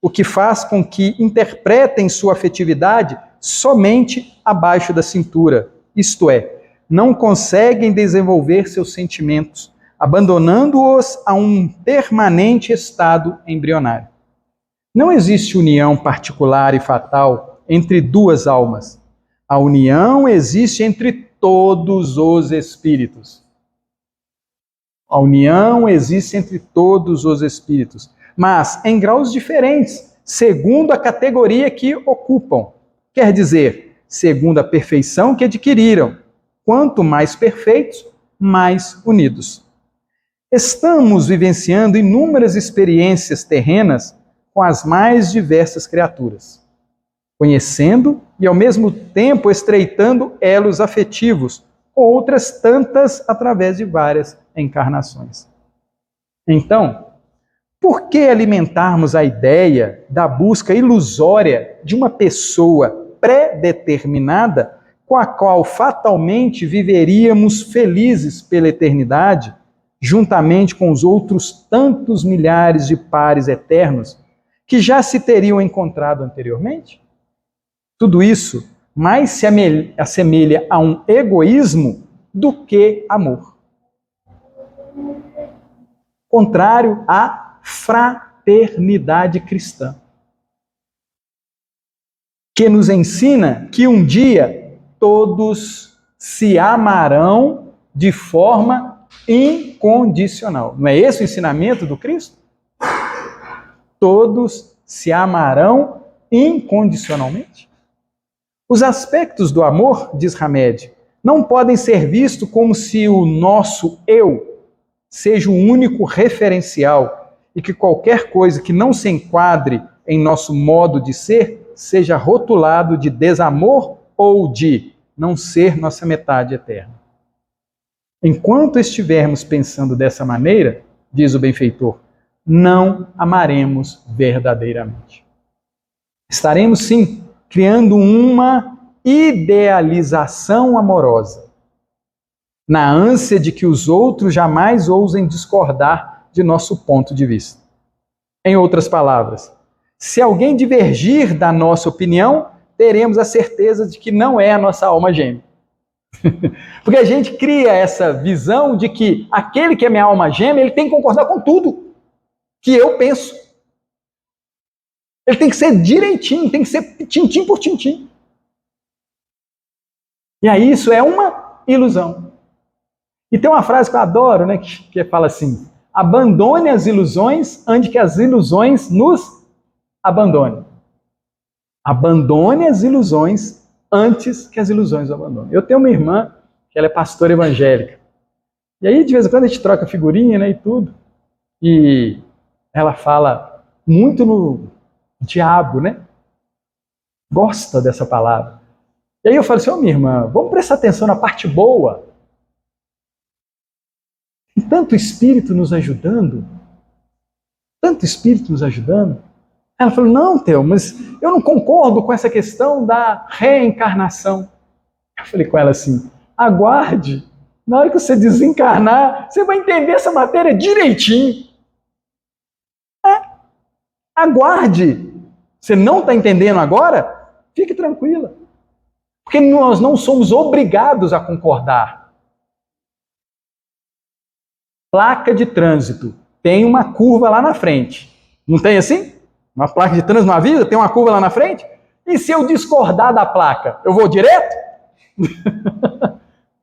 o que faz com que interpretem sua afetividade somente abaixo da cintura, isto é, não conseguem desenvolver seus sentimentos, abandonando-os a um permanente estado embrionário. Não existe união particular e fatal entre duas almas. A união existe entre todos os espíritos. A união existe entre todos os espíritos, mas em graus diferentes, segundo a categoria que ocupam. Quer dizer, segundo a perfeição que adquiriram. Quanto mais perfeitos, mais unidos. Estamos vivenciando inúmeras experiências terrenas com as mais diversas criaturas, conhecendo e ao mesmo tempo estreitando elos afetivos com outras tantas através de várias encarnações. Então, por que alimentarmos a ideia da busca ilusória de uma pessoa pré-determinada com a qual fatalmente viveríamos felizes pela eternidade, juntamente com os outros tantos milhares de pares eternos que já se teriam encontrado anteriormente? Tudo isso mais se assemelha a um egoísmo do que amor. Contrário à fraternidade cristã, que nos ensina que um dia todos se amarão de forma incondicional. Não é esse o ensinamento do Cristo? Todos se amarão incondicionalmente. Os aspectos do amor, diz Hamed, não podem ser vistos como se o nosso eu seja o único referencial e que qualquer coisa que não se enquadre em nosso modo de ser seja rotulado de desamor ou de não ser nossa metade eterna. Enquanto estivermos pensando dessa maneira, diz o benfeitor, não amaremos verdadeiramente. Estaremos, sim, criando uma idealização amorosa, na ânsia de que os outros jamais ousem discordar de nosso ponto de vista. Em outras palavras, se alguém divergir da nossa opinião, teremos a certeza de que não é a nossa alma gêmea. Porque a gente cria essa visão de que aquele que é minha alma gêmea, ele tem que concordar com tudo que eu penso. Ele tem que ser direitinho, tem que ser tintim por tintim. E aí isso é uma ilusão. E tem uma frase que eu adoro, né, que fala assim, abandone as ilusões antes que as ilusões nos abandonem. Abandone as ilusões antes que as ilusões o abandonem. Eu tenho uma irmã, que ela é pastora evangélica. E aí, de vez em quando, a gente troca figurinha, né, e tudo. E ela fala muito no diabo, né? Gosta dessa palavra. E aí eu falo assim, minha irmã, vamos prestar atenção na parte boa. Tem tanto Espírito nos ajudando. Tanto Espírito nos ajudando. Ela falou, não, Theo, mas eu não concordo com essa questão da reencarnação. Eu falei com ela assim, aguarde, na hora que você desencarnar, você vai entender essa matéria direitinho. Aguarde. Você não está entendendo agora? Fique tranquila. Porque nós não somos obrigados a concordar. Placa de trânsito. Tem uma curva lá na frente. Não tem assim? Uma placa de trânsito não avisa? Tem uma curva lá na frente? E se eu discordar da placa, eu vou direto?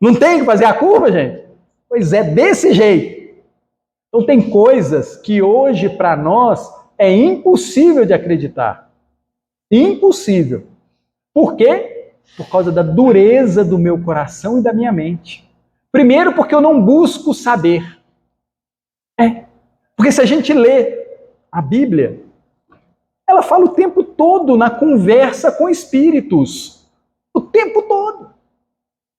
Não tem que fazer a curva, gente? Pois é, desse jeito. Então tem coisas que hoje para nós é impossível de acreditar. Impossível. Por quê? Por causa da dureza do meu coração e da minha mente. Primeiro, porque eu não busco saber. Porque se a gente lê a Bíblia, ela fala o tempo todo na conversa com espíritos. O tempo todo.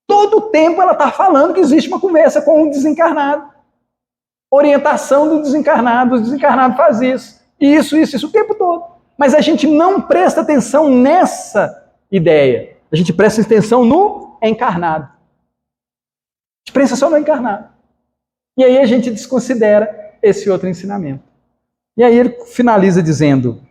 Todo o tempo ela está falando que existe uma conversa com um desencarnado. Orientação do desencarnado. O desencarnado faz isso. Isso, o tempo todo. Mas a gente não presta atenção nessa ideia. A gente presta atenção no encarnado. A gente presta só no encarnado. E aí a gente desconsidera esse outro ensinamento. E aí ele finaliza dizendo: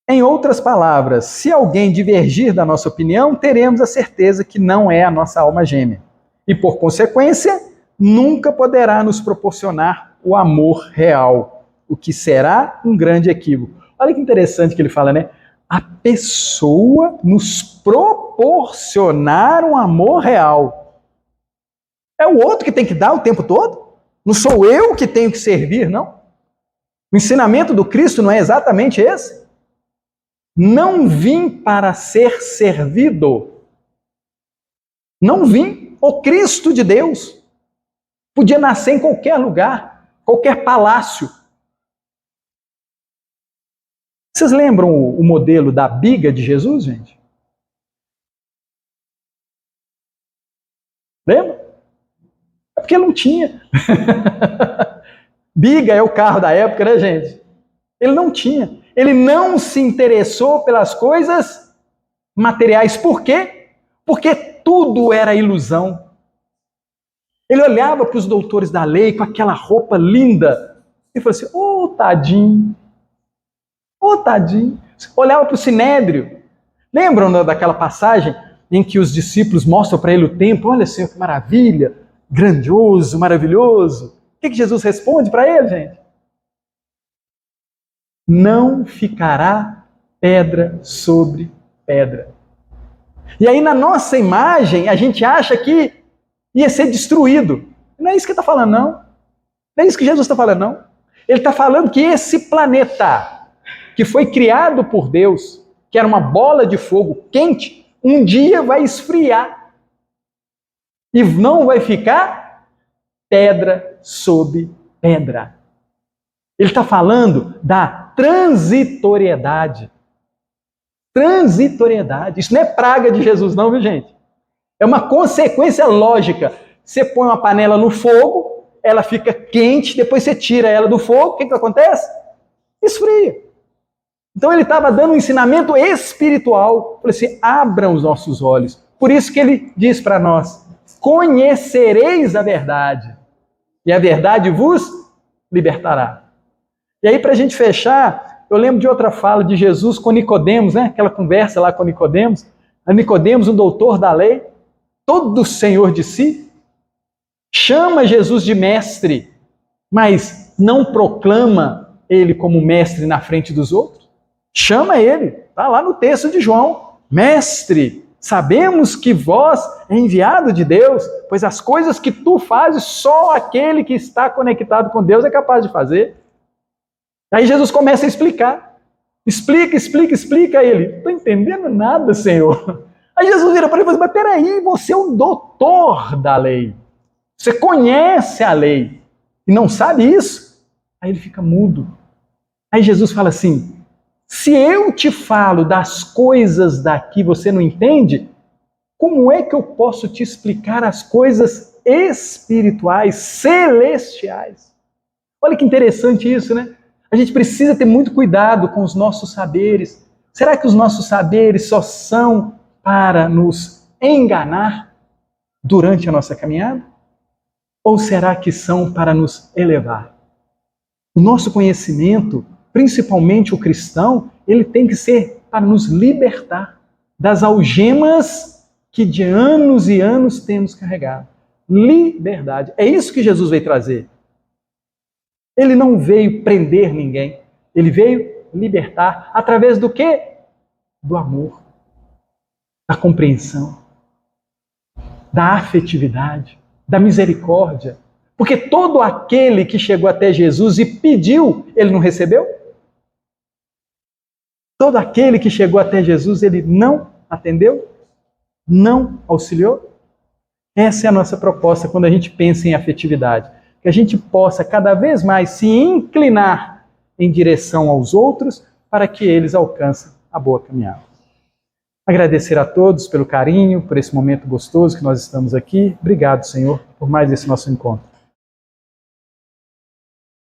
em outras palavras, se alguém divergir da nossa opinião, teremos a certeza que não é a nossa alma gêmea. E, por consequência, nunca poderá nos proporcionar o amor real, o que será um grande equívoco. Olha que interessante que ele fala, né? A pessoa nos proporcionar um amor real. É o outro que tem que dar o tempo todo? Não sou eu que tenho que servir, não? O ensinamento do Cristo não é exatamente esse? Não vim para ser servido. Não vim. O Cristo de Deus podia nascer em qualquer lugar, qualquer palácio. Vocês lembram o modelo da biga de Jesus, gente? Lembra? É porque não tinha. Biga é o carro da época, né, gente? Ele não tinha. Ele não se interessou pelas coisas materiais. Por quê? Porque tudo era ilusão. Ele olhava para os doutores da lei com aquela roupa linda e falou assim: ô, tadinho. Ô, tadinho. Olhava para o sinédrio. Lembram daquela passagem em que os discípulos mostram para ele o templo? Olha, Senhor, que maravilha. Grandioso, maravilhoso. O que Jesus responde para ele, gente? Não ficará pedra sobre pedra. E aí, na nossa imagem, a gente acha que ia ser destruído. Não é isso que ele está falando, não. Não é isso que Jesus está falando, não. Ele está falando que esse planeta, que foi criado por Deus, que era uma bola de fogo quente, um dia vai esfriar. E não vai ficar pedra sobre pedra. Ele está falando da transitoriedade. Transitoriedade. Isso não é praga de Jesus, não, viu, gente? É uma consequência lógica. Você põe uma panela no fogo, ela fica quente, depois você tira ela do fogo, o que acontece? Esfria. Então ele estava dando um ensinamento espiritual. Falei assim: abram os nossos olhos. Por isso que ele diz para nós: conhecereis a verdade, e a verdade vos libertará. E aí, para a gente fechar, eu lembro de outra fala de Jesus com Nicodemos, né? Aquela conversa lá com Nicodemos. Nicodemos, um doutor da lei, todo senhor de si, chama Jesus de mestre, mas não proclama ele como mestre na frente dos outros. Chama ele, está lá no texto de João: mestre, sabemos que vós é enviado de Deus, pois as coisas que tu fazes, só aquele que está conectado com Deus é capaz de fazer. Aí Jesus começa a explicar. Explica a ele. Não estou entendendo nada, Senhor. Aí Jesus vira para ele e fala: mas peraí, você é um doutor da lei. Você conhece a lei e não sabe isso? Aí ele fica mudo. Aí Jesus fala assim: se eu te falo das coisas daqui você não entende, como é que eu posso te explicar as coisas espirituais, celestiais? Olha que interessante isso, né? A gente precisa ter muito cuidado com os nossos saberes. Será que os nossos saberes só são para nos enganar durante a nossa caminhada? Ou será que são para nos elevar? O nosso conhecimento, principalmente o cristão, ele tem que ser para nos libertar das algemas que de anos e anos temos carregado. liberdade. É isso que Jesus veio trazer. Ele não veio prender ninguém. Ele veio libertar através do quê? Do amor, da compreensão, da afetividade, da misericórdia. Porque todo aquele que chegou até Jesus e pediu, ele não recebeu? Todo aquele que chegou até Jesus, ele não atendeu? Não auxiliou? Essa é a nossa proposta quando a gente pensa em afetividade. Que a gente possa cada vez mais se inclinar em direção aos outros para que eles alcancem a boa caminhada. Agradecer a todos pelo carinho, por esse momento gostoso que nós estamos aqui. Obrigado, Senhor, por mais esse nosso encontro.